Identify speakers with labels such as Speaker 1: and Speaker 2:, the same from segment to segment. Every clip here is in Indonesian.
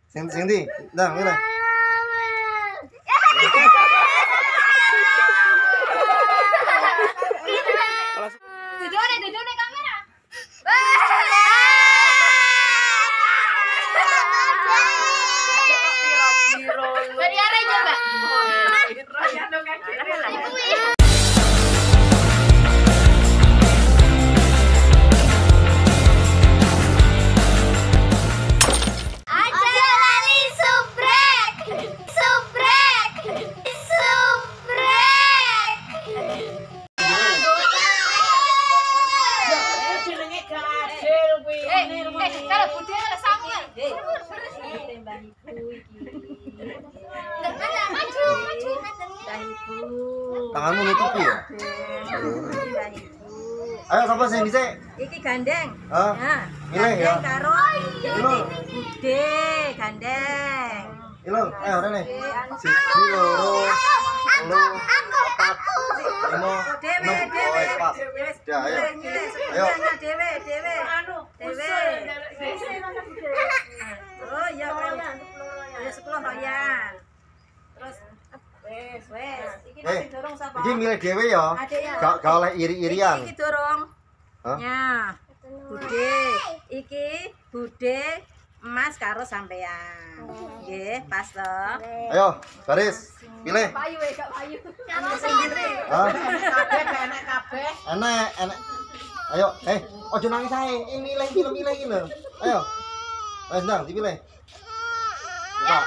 Speaker 1: Sing ndi? Ndang, ngene.
Speaker 2: Dudune kamera. Dari arah coba.
Speaker 1: Tanganmu nutupi ya? Ayo sapa sing dhisik?
Speaker 3: Iki gandeng.
Speaker 1: Hah?
Speaker 3: Nah,
Speaker 1: Milih ya.
Speaker 3: gandeng karo bude gandeng.
Speaker 1: Ilung, rene. 1, 2, 3, 4, 5, 6,
Speaker 3: Dewe.
Speaker 1: pas. Ya, ayo. Ayo.
Speaker 3: Dewe. Oh iya, ya 10 royan. Terus wes. Iki nanti dorong sapa?
Speaker 1: Iki milih dhewe ya. Gak oleh iri-irian.
Speaker 3: Iki dorong.
Speaker 1: Hah?
Speaker 3: Ya. Bude emas karo sampean. Nggih, pas to.
Speaker 1: Ayo, baris. Pilih.
Speaker 2: Payu gak payu.
Speaker 1: Hah?
Speaker 3: Kabeh enek kabeh.
Speaker 1: Enek. Ayo, ojo nangis ae. Milih iki lho. Ayo. Wes ndang dipilih. Buka.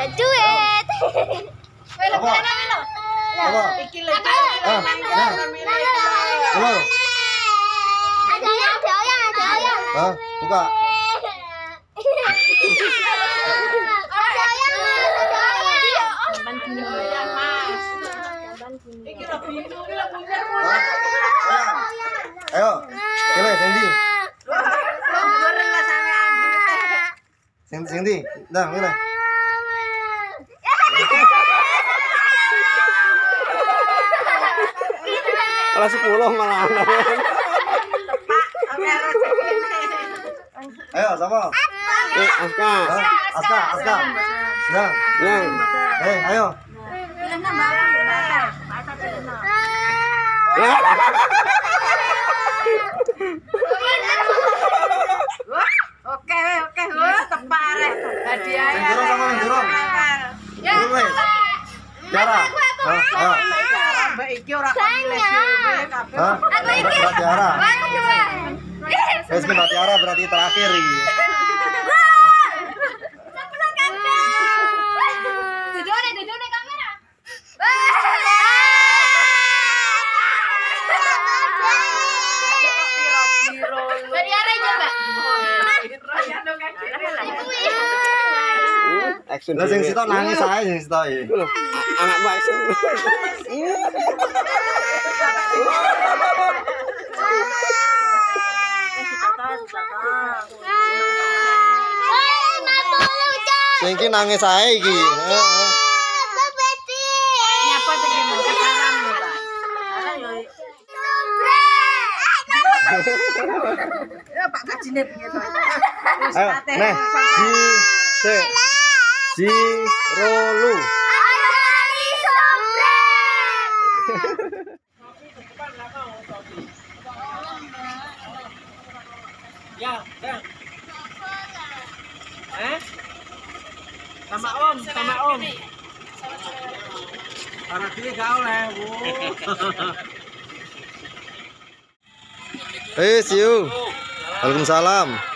Speaker 2: Duit.
Speaker 1: Apa? Apa?
Speaker 3: Iki lho.
Speaker 1: Halo.
Speaker 2: Ada ayam.
Speaker 1: Hah? Buka. Ayo. Pilih Sendi. Sendi. Ndang, pilih. Kalau 10 malah. Ayo, sama. Aska. Nah. Ayo.
Speaker 3: Oke, wis tepak arek. Hadiah.
Speaker 1: Sing durung sama sing durung. Durung wis. Jara. Ayo.
Speaker 3: Mbak iki ora kok milih dhewe kabeh.
Speaker 1: Hah? Mbak Tiara. Wis Mbak Tiara berarti terakhir iki.
Speaker 2: Dudune kamera. Dari arah coba.
Speaker 1: Lah sing sitok nangis ae sing sitok iki. Anakmu action. Sing iki nangis ae iki.
Speaker 3: Nyapa to iki mau sekarang lho, Pak. Ana yo. Ya Pak Kajine piye to?
Speaker 1: Ayo, neh. Rolu.
Speaker 4: Ya, Bang. Sama Om. Karena dia gak oleh, Bu.
Speaker 1: See you. Waalaikumsalam.